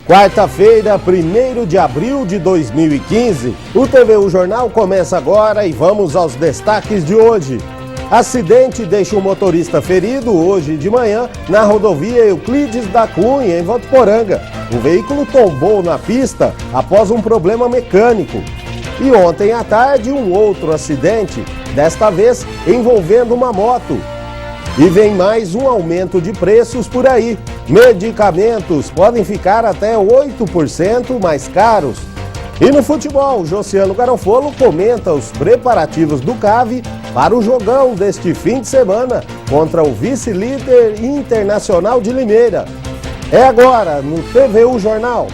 Quarta-feira, 1º de abril de 2015, o TVU Jornal começa agora e vamos aos destaques de hoje. Acidente deixa um motorista ferido hoje de manhã na rodovia Euclides da Cunha, em Votuporanga. O veículo tombou na pista após um problema mecânico. E ontem à tarde, um outro acidente, desta vez envolvendo uma moto. E vem mais um aumento de preços por aí. Medicamentos podem ficar até 8% mais caros. E no futebol, Josiano Garofolo comenta os preparativos do CAV para o jogão deste fim de semana contra o vice-líder Internacional de Limeira. É agora no TVU Jornal.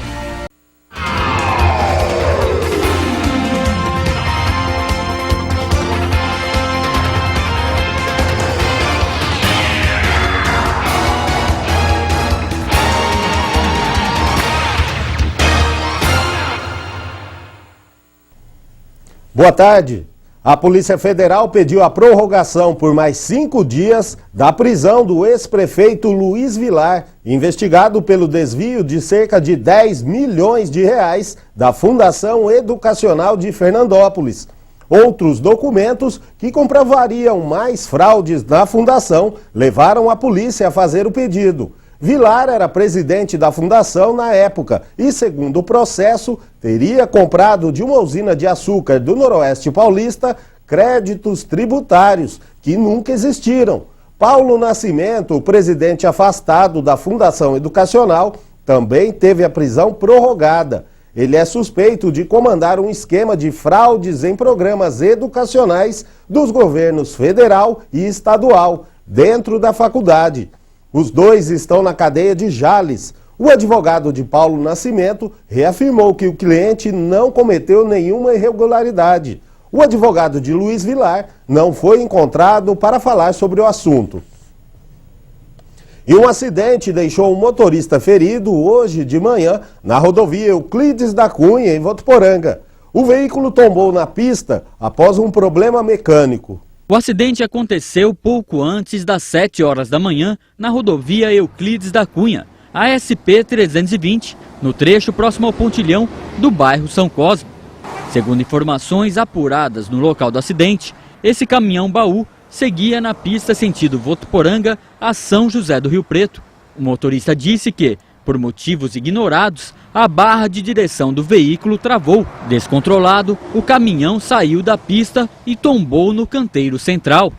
Boa tarde. A Polícia Federal pediu a prorrogação por mais 5 dias da prisão do ex-prefeito Luiz Vilar, investigado pelo desvio de cerca de 10 milhões de reais da Fundação Educacional de Fernandópolis. Outros documentos que comprovariam mais fraudes da fundação levaram a polícia a fazer o pedido. Vilar era presidente da fundação na época e, segundo o processo, teria comprado de uma usina de açúcar do Noroeste Paulista créditos tributários que nunca existiram. Paulo Nascimento, o presidente afastado da Fundação Educacional, também teve a prisão prorrogada. Ele é suspeito de comandar um esquema de fraudes em programas educacionais dos governos federal e estadual, dentro da faculdade. Os dois estão na cadeia de Jales. O advogado de Paulo Nascimento reafirmou que o cliente não cometeu nenhuma irregularidade. O advogado de Luiz Vilar não foi encontrado para falar sobre o assunto. E um acidente deixou um motorista ferido hoje de manhã na rodovia Euclides da Cunha, em Votuporanga. O veículo tombou na pista após um problema mecânico. O acidente aconteceu pouco antes das 7 horas da manhã na rodovia Euclides da Cunha, a SP-320, no trecho próximo ao pontilhão do bairro São Cosme. Segundo informações apuradas no local do acidente, esse caminhão-baú seguia na pista sentido Votuporanga a São José do Rio Preto. O motorista disse que, por motivos ignorados, a barra de direção do veículo travou. Descontrolado, o caminhão saiu da pista e tombou no canteiro central.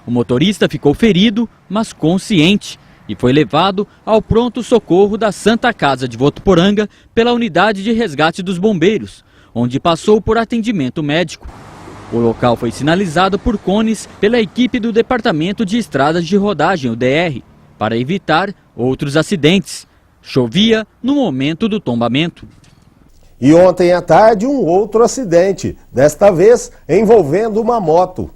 O motorista ficou ferido, mas consciente, e foi levado ao pronto-socorro da Santa Casa de Votuporanga pela unidade de resgate dos bombeiros, onde passou por atendimento médico. O local foi sinalizado por cones pela equipe do Departamento de Estradas de Rodagem, o DR, para evitar outros acidentes. Chovia no momento do tombamento. E ontem à tarde, um outro acidente, desta vez envolvendo uma moto.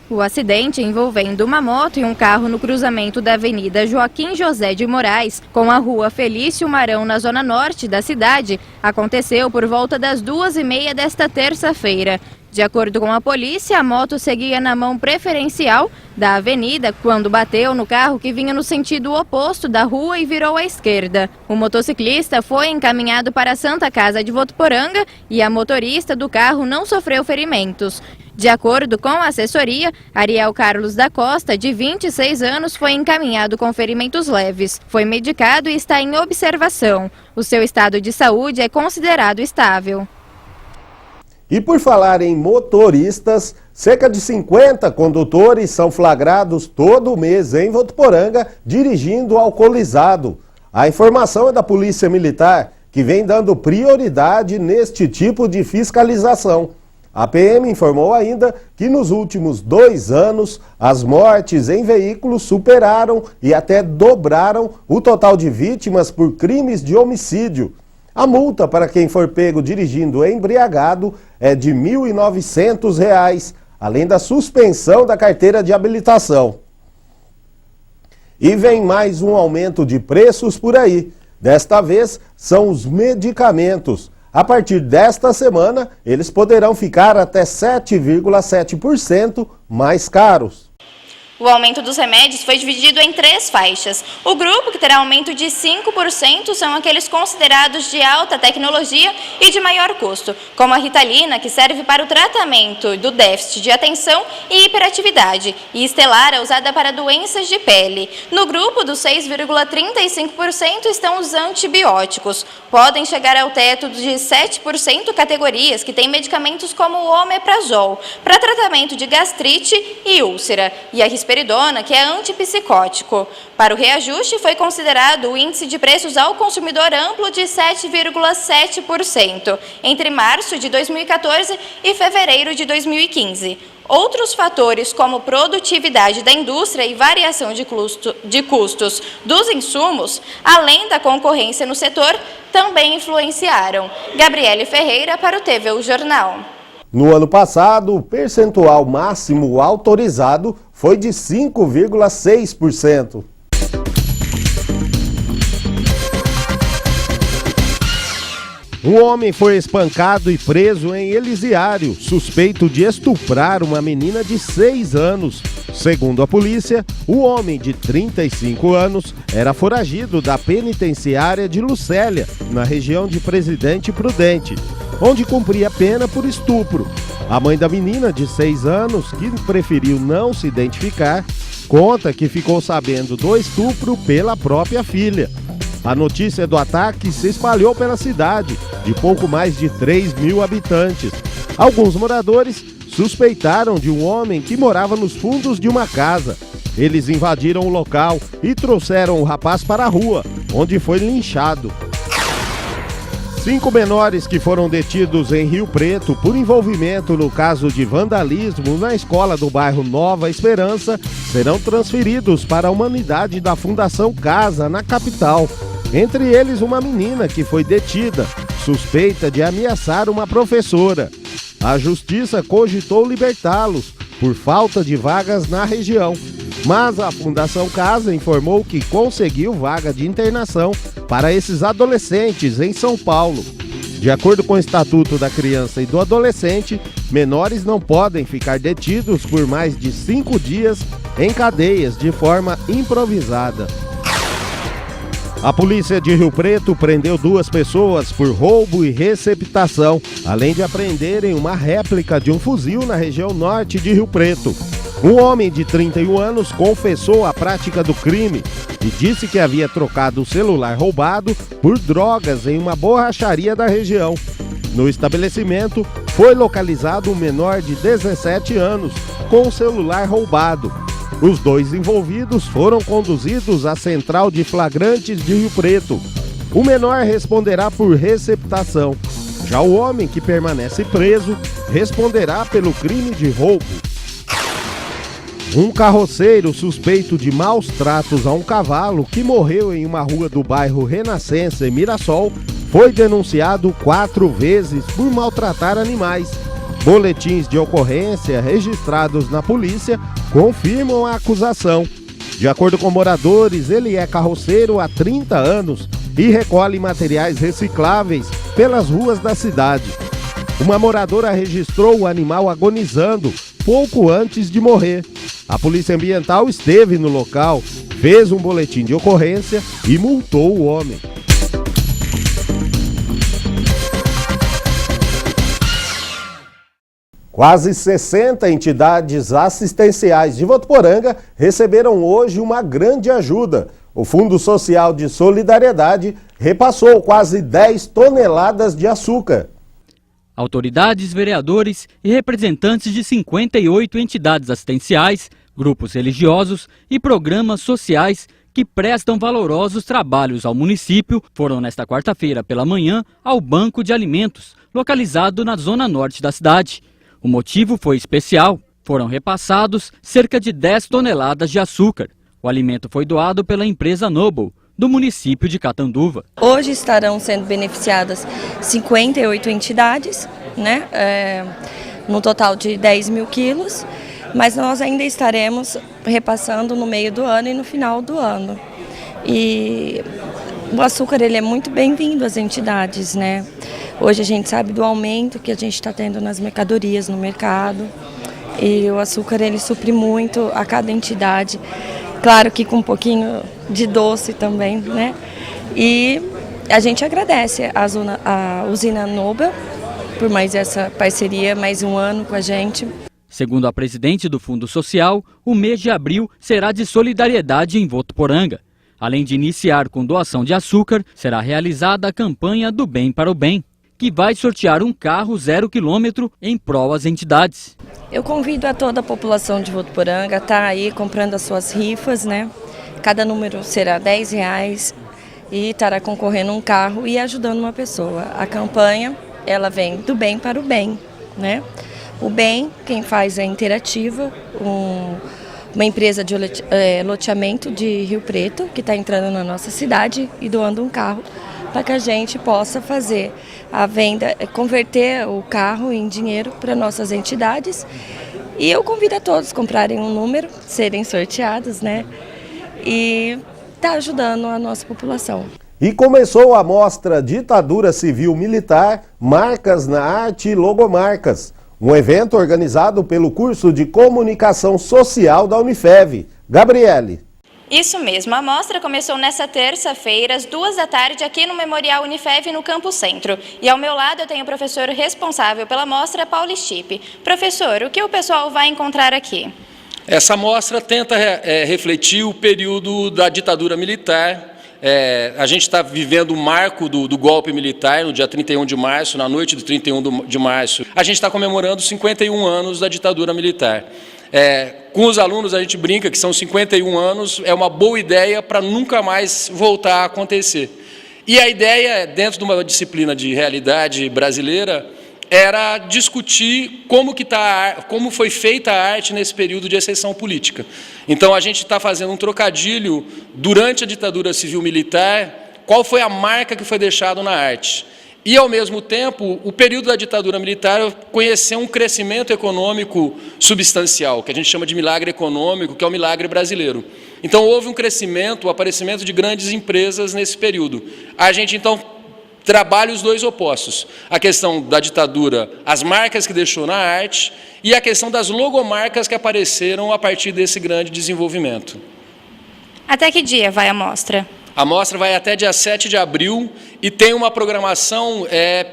O acidente envolvendo uma moto e um carro no cruzamento da Avenida Joaquim José de Moraes com a Rua Felício Marão, na zona norte da cidade, aconteceu por volta das 2h30 desta terça-feira. De acordo com a polícia, a moto seguia na mão preferencial da avenida quando bateu no carro que vinha no sentido oposto da rua e virou à esquerda. O motociclista foi encaminhado para a Santa Casa de Votuporanga e a motorista do carro não sofreu ferimentos. De acordo com a assessoria, Ariel Carlos da Costa, de 26 anos, foi encaminhado com ferimentos leves. Foi medicado e está em observação. O seu estado de saúde é considerado estável. E por falar em motoristas, cerca de 50 condutores são flagrados todo mês em Votuporanga dirigindo alcoolizado. A informação é da Polícia Militar, que vem dando prioridade neste tipo de fiscalização. A PM informou ainda que nos últimos 2 anos, as mortes em veículos superaram e até dobraram o total de vítimas por crimes de homicídio. A multa para quem for pego dirigindo embriagado é de R$ 1.900, além da suspensão da carteira de habilitação. E vem mais um aumento de preços por aí. Desta vez, são os medicamentos. A partir desta semana, eles poderão ficar até 7,7% mais caros. O aumento dos remédios foi dividido em 3 faixas. O grupo que terá aumento de 5% são aqueles considerados de alta tecnologia e de maior custo, como a Ritalina, que serve para o tratamento do déficit de atenção e hiperatividade, e Estelara, usada para doenças de pele. No grupo dos 6,35% estão os antibióticos. Podem chegar ao teto de 7% categorias que têm medicamentos como o omeprazol, para tratamento de gastrite e úlcera, e a risperidona, que é antipsicótico. Para o reajuste, foi considerado o índice de preços ao consumidor amplo de 7,7% entre março de 2014 e fevereiro de 2015. Outros fatores, como produtividade da indústria e variação de custos dos insumos, além da concorrência no setor, também influenciaram. Gabriele Ferreira para o TVU Jornal. No ano passado, o percentual máximo autorizado foi de 5,6%. Um homem foi espancado e preso em Elisiário, suspeito de estuprar uma menina de 6 anos. Segundo a polícia, o homem de 35 anos era foragido da penitenciária de Lucélia, na região de Presidente Prudente, onde cumpria pena por estupro. A mãe da menina de 6 anos, que preferiu não se identificar, conta que ficou sabendo do estupro pela própria filha. A notícia do ataque se espalhou pela cidade, de pouco mais de 3.000 habitantes. Alguns moradores suspeitaram de um homem que morava nos fundos de uma casa. Eles invadiram o local e trouxeram o rapaz para a rua, onde foi linchado. 5 menores que foram detidos em Rio Preto por envolvimento no caso de vandalismo na escola do bairro Nova Esperança serão transferidos para uma unidade da Fundação Casa, na capital. Entre eles, uma menina que foi detida, suspeita de ameaçar uma professora. A justiça cogitou libertá-los por falta de vagas na região, mas a Fundação Casa informou que conseguiu vaga de internação para esses adolescentes em São Paulo. De acordo com o Estatuto da Criança e do Adolescente, menores não podem ficar detidos por mais de 5 dias em cadeias de forma improvisada. A polícia de Rio Preto prendeu 2 pessoas por roubo e receptação, além de apreenderem uma réplica de um fuzil na região norte de Rio Preto. Um homem de 31 anos confessou a prática do crime e disse que havia trocado o celular roubado por drogas em uma borracharia da região. No estabelecimento, foi localizado um menor de 17 anos com o celular roubado. Os 2 envolvidos foram conduzidos à Central de Flagrantes de Rio Preto. O menor responderá por receptação. Já o homem, que permanece preso, responderá pelo crime de roubo. Um carroceiro suspeito de maus tratos a um cavalo que morreu em uma rua do bairro Renascença, em Mirassol, foi denunciado 4 vezes por maltratar animais. Boletins de ocorrência registrados na polícia confirmam a acusação. De acordo com moradores, ele é carroceiro há 30 anos e recolhe materiais recicláveis pelas ruas da cidade. Uma moradora registrou o animal agonizando pouco antes de morrer. A Polícia Ambiental esteve no local, fez um boletim de ocorrência e multou o homem. Quase 60 entidades assistenciais de Votuporanga receberam hoje uma grande ajuda. O Fundo Social de Solidariedade repassou quase 10 toneladas de açúcar. Autoridades, vereadores e representantes de 58 entidades assistenciais, grupos religiosos e programas sociais que prestam valorosos trabalhos ao município foram nesta quarta-feira pela manhã ao Banco de Alimentos, localizado na zona norte da cidade. O motivo foi especial. Foram repassados cerca de 10 toneladas de açúcar. O alimento foi doado pela empresa Noble, do município de Catanduva. Hoje estarão sendo beneficiadas 58 entidades, no total de 10.000 quilos, mas nós ainda estaremos repassando no meio do ano e no final do ano. E o açúcar ele é muito bem-vindo às entidades, Hoje a gente sabe do aumento que a gente está tendo nas mercadorias no mercado E o açúcar ele supre muito a cada entidade, claro que com um pouquinho de doce também, né? E a gente agradece a usina Nobel por mais essa parceria, mais um ano com a gente. Segundo a presidente do Fundo Social, o mês de abril será de solidariedade em Votuporanga. Além de iniciar com doação de açúcar, será realizada a campanha do Bem para o Bem, que vai sortear um carro 0 km em prol às entidades. Eu convido a toda a população de Votuporanga a estar aí comprando as suas rifas, né? Cada número será R$10 e estará concorrendo um carro e ajudando uma pessoa. A campanha, ela vem do bem para o bem, né? O bem, quem faz é Interativa, uma empresa de loteamento de Rio Preto, que está entrando na nossa cidade e doando um carro para que a gente possa fazer a venda, converter o carro em dinheiro para nossas entidades. E eu convido a todos a comprarem um número, serem sorteados, né? E tá ajudando a nossa população. E começou a mostra Ditadura Civil-Militar, Marcas na Arte e Logomarcas, um evento organizado pelo curso de Comunicação Social da Unifev. Gabriele. Isso mesmo, a mostra começou nesta terça-feira, às 14h, aqui no Memorial Unifev, no Campo Centro. E ao meu lado eu tenho o professor responsável pela mostra, Paulo Stipe. Professor, o que o pessoal vai encontrar aqui? Essa mostra tenta refletir o período da ditadura militar. A gente está vivendo o marco do golpe militar no dia 31 de março, na noite do 31 de março. A gente está comemorando 51 anos da ditadura militar. Com os alunos a gente brinca que são 51 anos, é uma boa ideia para nunca mais voltar a acontecer. E a ideia, dentro de uma disciplina de realidade brasileira, era discutir como foi feita a arte nesse período de exceção política. Então a gente está fazendo um trocadilho durante a ditadura civil-militar, qual foi a marca que foi deixada na arte. E, ao mesmo tempo, o período da ditadura militar conheceu um crescimento econômico substancial, que a gente chama de milagre econômico, que é o milagre brasileiro. Então, houve um crescimento, o aparecimento de grandes empresas nesse período. A gente, então, trabalha os dois opostos. A questão da ditadura, as marcas que deixou na arte, e a questão das logomarcas que apareceram a partir desse grande desenvolvimento. Até que dia vai a mostra? A mostra vai até dia 7 de abril e tem uma programação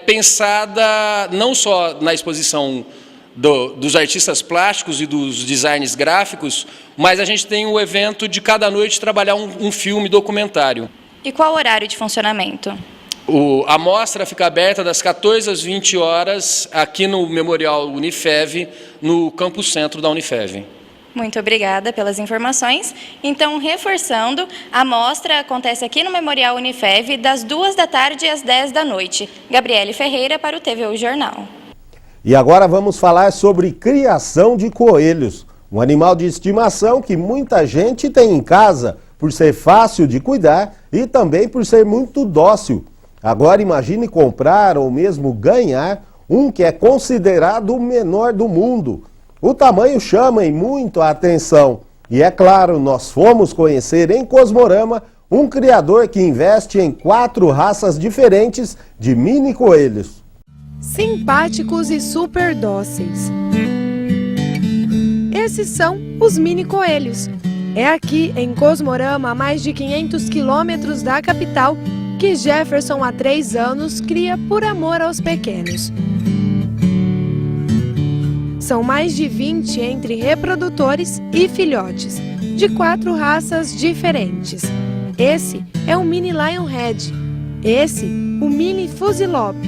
pensada não só na exposição dos artistas plásticos e dos designs gráficos, mas a gente tem o evento de cada noite trabalhar um filme documentário. E qual o horário de funcionamento? A mostra fica aberta das 14 às 20 horas aqui no Memorial Unifev, no Campo Centro da Unifev. Muito obrigada pelas informações. Então, reforçando, a mostra acontece aqui no Memorial Unifev das 14h às 10h. Gabriele Ferreira para o TVU Jornal. E agora vamos falar sobre criação de coelhos, um animal de estimação que muita gente tem em casa por ser fácil de cuidar e também por ser muito dócil. Agora imagine comprar ou mesmo ganhar um que é considerado o menor do mundo. O tamanho chama muito a atenção. E é claro, nós fomos conhecer em Cosmorama um criador que investe em 4 raças diferentes de mini coelhos. Simpáticos e super dóceis. Esses são os mini coelhos. É aqui em Cosmorama, a mais de 500 quilômetros da capital, que Jefferson há 3 anos cria por amor aos pequenos. São mais de 20 entre reprodutores e filhotes, de 4 raças diferentes. Esse é o Mini Lionhead, esse o Mini Fusilope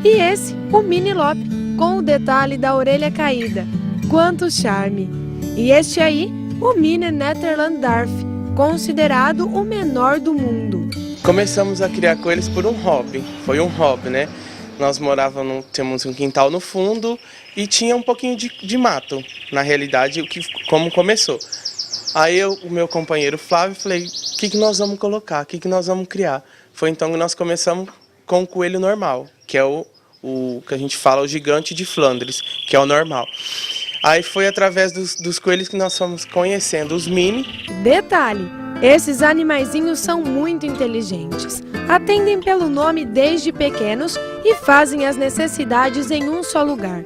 e esse o Mini Lope, com o detalhe da orelha caída. Quanto charme! E este aí, o Mini Netherland Darf, considerado o menor do mundo. Começamos a criar coelhos por um hobby, foi um hobby, né? Nós temos um quintal no fundo e tinha um pouquinho de mato, na realidade, como começou. Aí o meu companheiro Flávio, falei, o que nós vamos colocar, o que nós vamos criar? Foi então que nós começamos com o coelho normal, que é o que a gente fala, o gigante de Flandres, que é o normal. Aí foi através dos coelhos que nós fomos conhecendo os mini. Detalhe, esses animaizinhos são muito inteligentes. Atendem pelo nome desde pequenos e fazem as necessidades em um só lugar.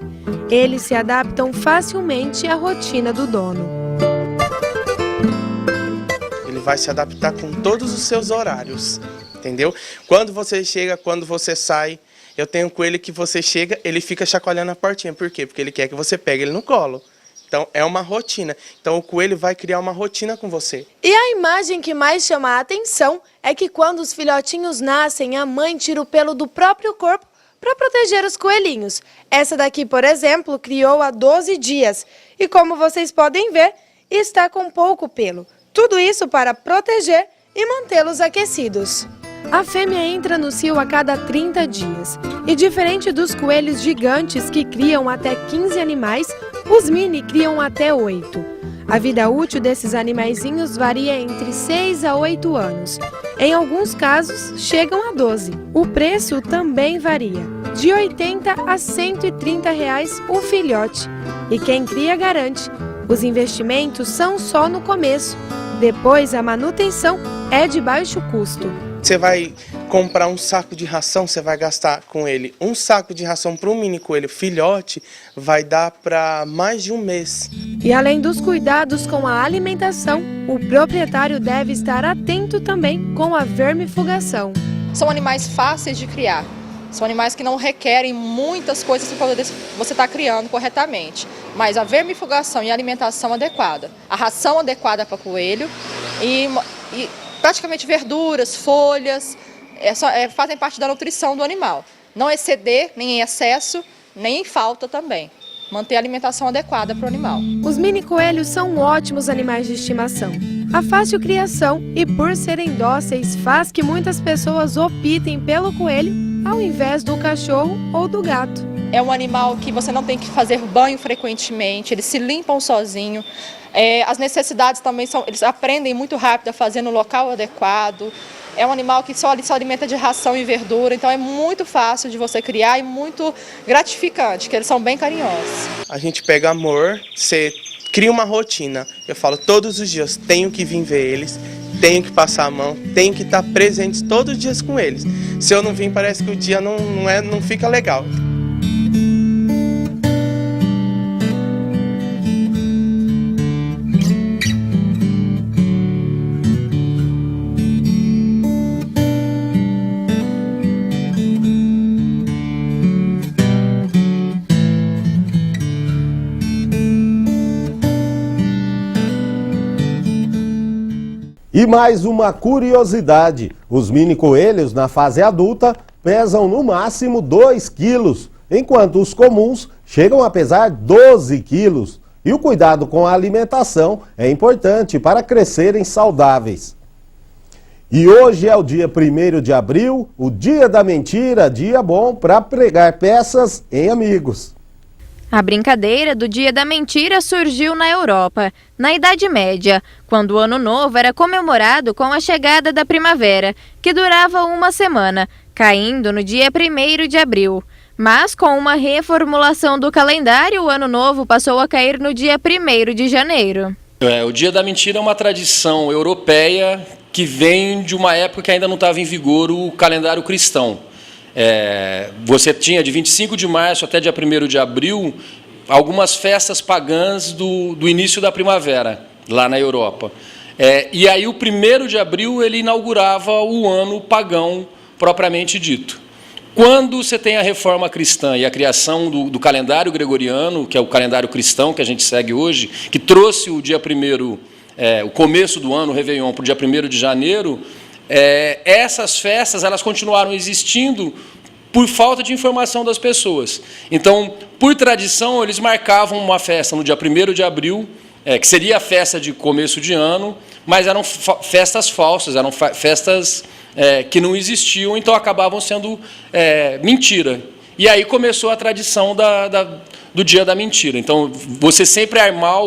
Eles se adaptam facilmente à rotina do dono. Ele vai se adaptar com todos os seus horários, entendeu? Quando você chega, quando você sai, eu tenho com ele que você chega, ele fica chacoalhando a portinha. Por quê? Porque ele quer que você pegue ele no colo. Então, é uma rotina. Então, o coelho vai criar uma rotina com você. E a imagem que mais chama a atenção é que quando os filhotinhos nascem, a mãe tira o pelo do próprio corpo para proteger os coelhinhos. Essa daqui, por exemplo, criou há 12 dias. E como vocês podem ver, está com pouco pelo. Tudo isso para proteger e mantê-los aquecidos. A fêmea entra no cio a cada 30 dias. E diferente dos coelhos gigantes que criam até 15 animais, os mini criam até 8. A vida útil desses animaizinhos varia entre 6 a 8 anos. Em alguns casos, chegam a 12. O preço também varia, de R$ 80 a R$ 130 o filhote. E quem cria garante, os investimentos são só no começo. Depois, a manutenção é de baixo custo. Você vai comprar um saco de ração, você vai gastar com ele um saco de ração para um mini coelho filhote, vai dar para mais de um mês. E além dos cuidados com a alimentação, o proprietário deve estar atento também com a vermifugação. São animais fáceis de criar, são animais que não requerem muitas coisas para poder você estar criando corretamente. Mas a vermifugação e a alimentação adequada, a ração adequada para o coelho e praticamente verduras, folhas, fazem parte da nutrição do animal. Não exceder nem em excesso, nem em falta também. Manter a alimentação adequada para o animal. Os mini coelhos são ótimos animais de estimação. A fácil criação e por serem dóceis faz que muitas pessoas optem pelo coelho ao invés do cachorro ou do gato. É um animal que você não tem que fazer banho frequentemente, eles se limpam sozinhos. As necessidades também eles aprendem muito rápido a fazer no local adequado. É um animal que só se alimenta de ração e verdura, então é muito fácil de você criar e muito gratificante, que eles são bem carinhosos. A gente pega amor, você cria uma rotina. Eu falo todos os dias, tenho que vir ver eles, tenho que passar a mão, tenho que estar presente todos os dias com eles. Se eu não vir, parece que o dia não fica legal. E mais uma curiosidade, os mini coelhos na fase adulta pesam no máximo 2 quilos, enquanto os comuns chegam a pesar 12 quilos. E o cuidado com a alimentação é importante para crescerem saudáveis. E hoje é o dia 1º de abril, o dia da mentira, dia bom para pregar peças em amigos. A brincadeira do Dia da Mentira surgiu na Europa, na Idade Média, quando o Ano Novo era comemorado com a chegada da primavera, que durava uma semana, caindo no dia 1º de abril. Mas com uma reformulação do calendário, o Ano Novo passou a cair no dia 1º de janeiro. O Dia da Mentira é uma tradição europeia que vem de uma época que ainda não estava em vigor o calendário cristão. Você tinha de 25 de março até dia 1º de abril algumas festas pagãs do início da primavera, lá na Europa. E aí o 1º de abril ele inaugurava o ano pagão propriamente dito. Quando você tem a reforma cristã e a criação do calendário gregoriano, que é o calendário cristão que a gente segue hoje, que trouxe o dia 1º, o começo do ano, o Réveillon, para o dia 1º de janeiro, essas festas elas continuaram existindo por falta de informação das pessoas. Então, por tradição, eles marcavam uma festa no dia 1º de abril, que seria a festa de começo de ano, mas eram festas falsas, eram festas que não existiam, então acabavam sendo mentira. E aí começou a tradição do Dia da Mentira. Então, você sempre armar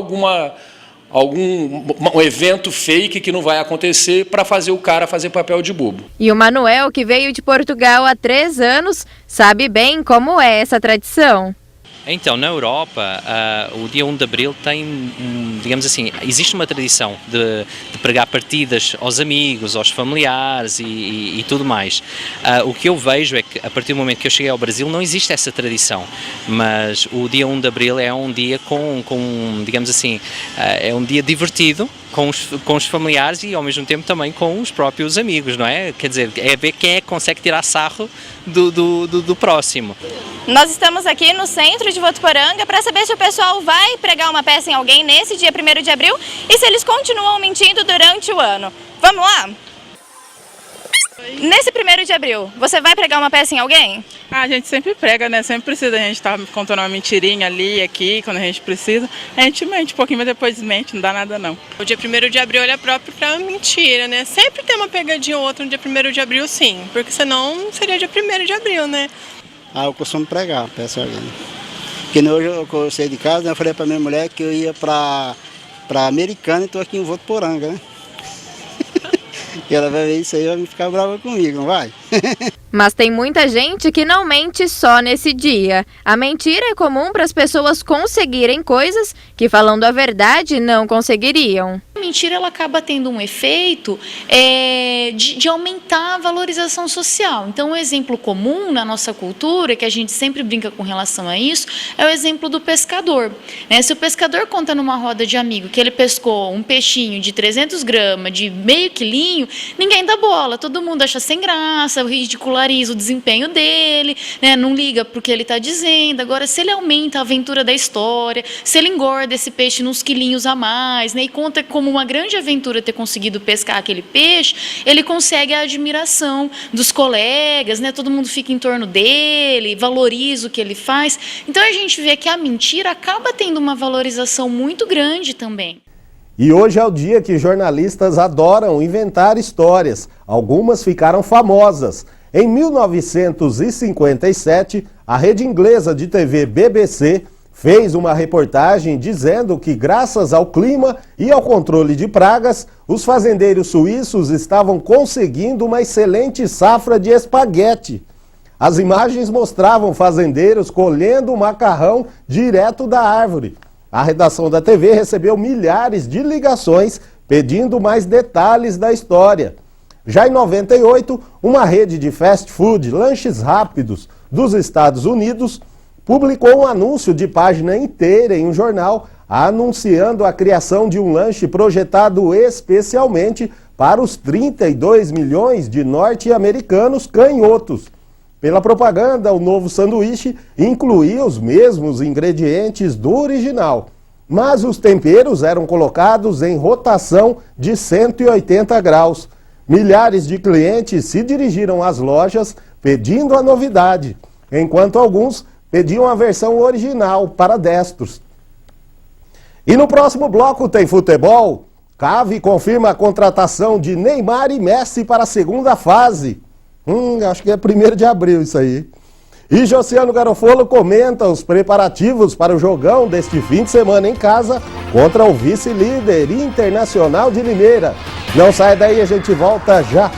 um evento fake que não vai acontecer para fazer o cara fazer papel de bobo. E o Manuel, que veio de Portugal há 3 anos, sabe bem como é essa tradição. Então, na Europa, o dia 1 de Abril tem, digamos assim, existe uma tradição de pregar partidas aos amigos, aos familiares e tudo mais. O que eu vejo é que, a partir do momento que eu cheguei ao Brasil, não existe essa tradição, mas o dia 1 de Abril é um dia digamos assim, é um dia divertido, com os familiares e ao mesmo tempo também com os próprios amigos, não é? Quer dizer, é ver quem é que consegue tirar sarro do próximo. Nós estamos aqui no centro de Votuporanga para saber se o pessoal vai pregar uma peça em alguém nesse dia 1º de abril e se eles continuam mentindo durante o ano. Vamos lá? Nesse 1º de abril, você vai pregar uma peça em alguém? A gente sempre prega, né? Sempre precisa, a gente tá contando uma mentirinha ali, aqui, quando a gente precisa. A gente mente um pouquinho, mas depois mente, não dá nada não. O dia 1º de abril ele é próprio para mentira, né? Sempre tem uma pegadinha ou outra no dia 1º de abril, sim. Porque senão não seria dia 1º de abril, né? Eu costumo pregar, peço a alguém. Porque hoje eu saí de casa, né? Eu falei pra minha mulher que eu ia pra Americana e tô aqui em Votuporanga, né? E ela vai ver isso aí e vai ficar brava comigo, não vai? Mas tem muita gente que não mente só nesse dia. A mentira é comum para as pessoas conseguirem coisas que, falando a verdade, não conseguiriam. A mentira ela acaba tendo um efeito de aumentar a valorização social. Então, um exemplo comum na nossa cultura, que a gente sempre brinca com relação a isso, é o exemplo do pescador. Se o pescador conta numa roda de amigo que ele pescou um peixinho de 300 gramas, de meio quilinho, ninguém dá bola, todo mundo acha sem graça, ridiculariza o desempenho dele, né? Não liga porque ele está dizendo. Agora, se ele aumenta a aventura da história, se ele engorda esse peixe uns quilinhos a mais, né? E conta como uma grande aventura ter conseguido pescar aquele peixe, ele consegue a admiração dos colegas, né? Todo mundo fica em torno dele, valoriza o que ele faz. Então a gente vê que a mentira acaba tendo uma valorização muito grande também. E hoje é o dia que jornalistas adoram inventar histórias. Algumas ficaram famosas. Em 1957, a rede inglesa de TV BBC fez uma reportagem dizendo que, graças ao clima e ao controle de pragas, os fazendeiros suíços estavam conseguindo uma excelente safra de espaguete. As imagens mostravam fazendeiros colhendo o macarrão direto da árvore. A redação da TV recebeu milhares de ligações pedindo mais detalhes da história. Já em 98, uma rede de fast food, lanches rápidos dos Estados Unidos, publicou um anúncio de página inteira em um jornal anunciando a criação de um lanche projetado especialmente para os 32 milhões de norte-americanos canhotos. Pela propaganda, o novo sanduíche incluía os mesmos ingredientes do original, mas os temperos eram colocados em rotação de 180 graus. Milhares de clientes se dirigiram às lojas pedindo a novidade, enquanto alguns pediam a versão original para destros. E no próximo bloco tem futebol. CAV confirma a contratação de Neymar e Messi para a segunda fase. Acho que é 1º de abril isso aí. E Josiano Garofolo comenta os preparativos para o jogão deste fim de semana em casa contra o vice-líder Internacional de Limeira. Não sai daí, a gente volta já.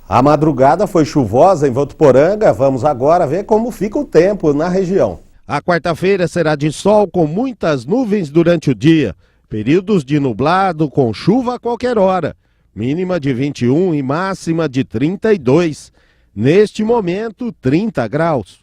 A madrugada foi chuvosa em Votuporanga. Vamos agora ver como fica o tempo na região. A quarta-feira será de sol com muitas nuvens durante o dia. Períodos de nublado com chuva a qualquer hora. Mínima de 21 e máxima de 32. Neste momento, 30 graus.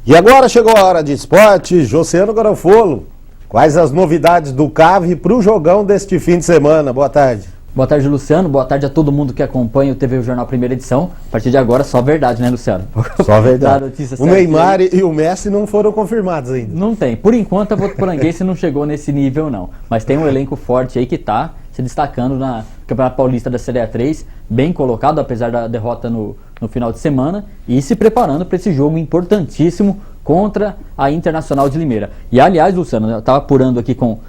E agora chegou a hora de esporte. Josiano Garofolo, quais as novidades do CAV para o jogão deste fim de semana? Boa tarde. Boa tarde, Luciano. Boa tarde a todo mundo que acompanha o TV Jornal Primeira Edição. A partir de agora, só verdade, né, Luciano? Só verdade. O Neymar e o Messi não foram confirmados ainda. Não tem. Por enquanto, a Votuporanguense não chegou nesse nível, não. Mas tem um elenco forte aí que está se destacando na Campeonato Paulista da Série A3, bem colocado, apesar da derrota no final de semana, e se preparando para esse jogo importantíssimo contra a Internacional de Limeira. E, aliás, Luciano, eu estava apurando aqui com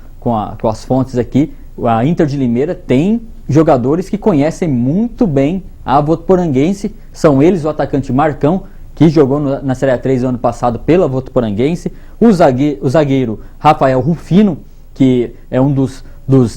as fontes aqui, a Inter de Limeira tem jogadores que conhecem muito bem a Votuporanguense, são eles o atacante Marcão que jogou na Série A3 no ano passado pela Votuporanguense, o zagueiro Rafael Rufino, que é um dos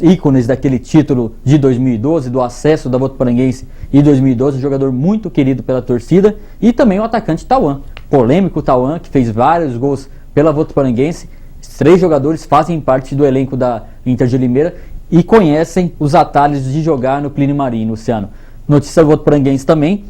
ícones daquele título de 2012, do acesso da Votuporanguense em 2012, um jogador muito querido pela torcida, e também o atacante Tauan, polêmico Tauan, que fez vários gols pela Votuporanguense. Esses 3 jogadores fazem parte do elenco da Inter de Limeira e conhecem os atalhos de jogar no Plínio Marim, Luciano. Notícia Votuporanguense também,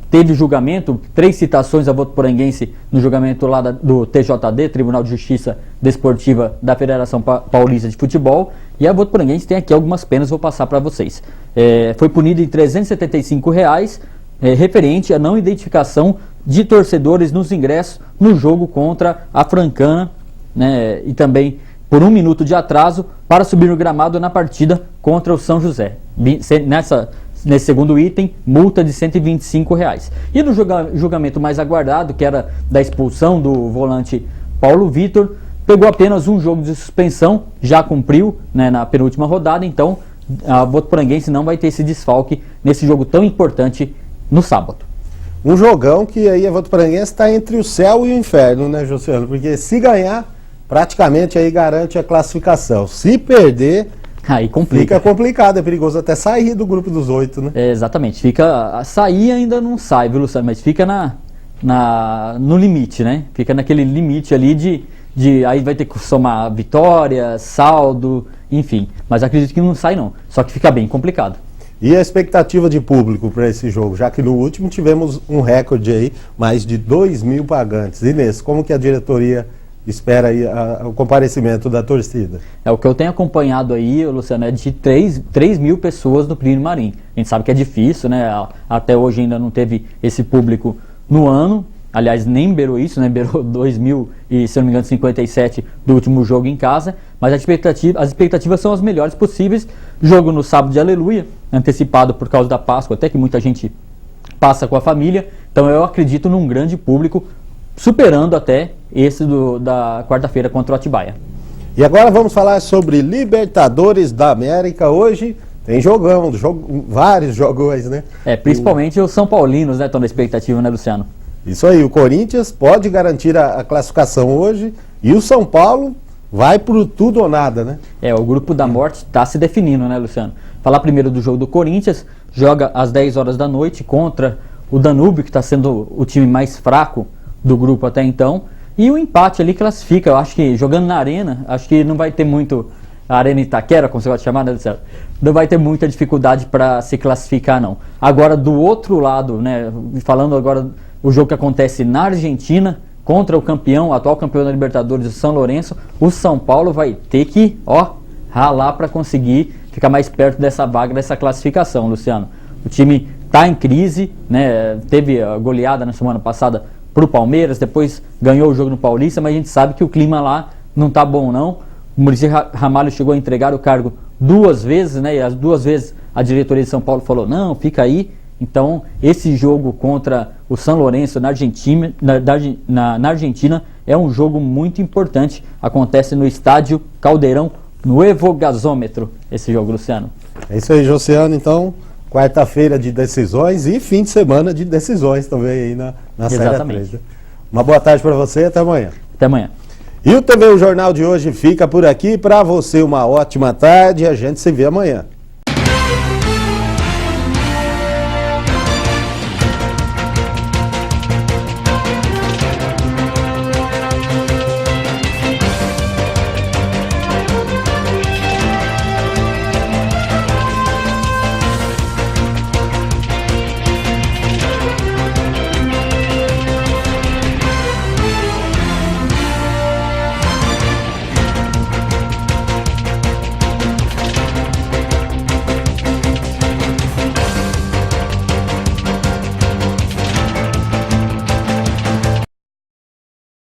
teve julgamento, 3 citações a Votuporanguense no julgamento lá do TJD, Tribunal de Justiça Desportiva da Federação Paulista de Futebol, e a Votuporanguense tem aqui algumas penas, vou passar para vocês. Foi punido em R$ 375, referente à não identificação de torcedores nos ingressos no jogo contra a Francana, né, e também por 1 minuto de atraso para subir no gramado na partida contra o São José. Nesse segundo item, multa de R$ 125. E no julgamento mais aguardado, que era da expulsão do volante Paulo Vitor, pegou apenas um jogo de suspensão, já cumpriu, né, na penúltima rodada, então a Votuporanguense não vai ter esse desfalque nesse jogo tão importante no sábado. Um jogão que aí a Votuporanguense está entre o céu e o inferno, né, Josiano? Porque se ganhar, praticamente aí garante a classificação. Se perder, aí complica. Fica complicado, é perigoso até sair do grupo dos 8, né? Exatamente, sair ainda não sai, viu, Luciano? Mas fica no limite, né? Fica naquele limite ali aí vai ter que somar vitória, saldo, enfim. Mas acredito que não sai não, só que fica bem complicado. E a expectativa de público para esse jogo? Já que no último tivemos um recorde aí, mais de 2.000 pagantes. Inês, como que a diretoria espera aí o comparecimento da torcida? O que eu tenho acompanhado aí, Luciano, é de 3.000 pessoas no Plínio Marim. A gente sabe que é difícil, né? Até hoje ainda não teve esse público no ano. Aliás, nem beirou isso, né? Beirou 2.000 e, se não me engano, 57 do último jogo em casa. Mas as expectativas são as melhores possíveis. Jogo no sábado de Aleluia, antecipado por causa da Páscoa, até que muita gente passa com a família. Então eu acredito num grande público, superando até esse da quarta-feira contra o Atibaia. E agora vamos falar sobre Libertadores da América. Hoje tem vários jogões, né? Principalmente os São Paulinos, né? Estão na expectativa, né, Luciano? Isso aí, o Corinthians pode garantir a classificação hoje e o São Paulo vai pro tudo ou nada, né? O grupo da morte está se definindo, né, Luciano? Falar primeiro do jogo do Corinthians, joga às 10 horas da noite contra o Danúbio, que está sendo o time mais fraco do grupo até então, e o empate ali classifica. Eu acho que jogando na Arena, acho que não vai ter muito, a Arena Itaquera, como você vai chamar, né, Luciano? Não vai ter muita dificuldade para se classificar, não. Agora, do outro lado, né, falando agora o jogo que acontece na Argentina, contra o atual campeão da Libertadores, o São Lourenço, o São Paulo vai ter que, ralar para conseguir ficar mais perto dessa vaga, dessa classificação, Luciano. O time está em crise, né? Teve a goleada na semana passada para o Palmeiras, depois ganhou o jogo no Paulista, mas a gente sabe que o clima lá não está bom, não. O Muricy Ramalho chegou a entregar o cargo 2 vezes, né? E as 2 vezes a diretoria de São Paulo falou, não, fica aí. Então, esse jogo contra o São Lourenço na Argentina, na Argentina é um jogo muito importante. Acontece no estádio Caldeirão Nuevo Gasômetro, esse jogo, Luciano. É isso aí, Josiano. Então, quarta-feira de decisões e fim de semana de decisões também aí na Série A3. Uma boa tarde para você e até amanhã. Até amanhã. E o TV O Jornal de hoje fica por aqui. Para você, uma ótima tarde. A gente se vê amanhã.